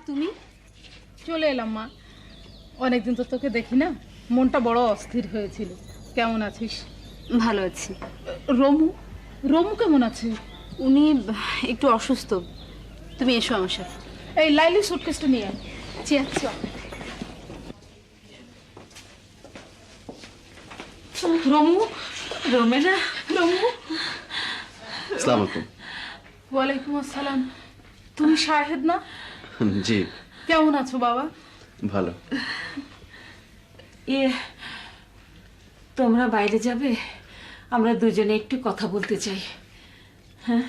তুমি? চলে এলাম মা। অনেকদিন তো তোকে দেখি না, মনটা বড় অস্থির হয়েছিল। কেমন আছিস? ভালো আছি। রমু রমু কেমন আছে? উনি একটু অসুস্থ। তুমি এসো আমার সাথে। এই লাইলি সুটকেসটা নিয়ে আয়। জি আচ্ছা। রমু, রোমেনা। রমু। আসসালামু আলাইকুম। ওয়ালাইকুম আসসালাম। তুমি শাহেদ না? জি। কেমন আছো বাবা? ভালো। তোমরা বাইরে যাবে, আমরা দুজনে একটু কথা বলতে চাই। হ্যাঁ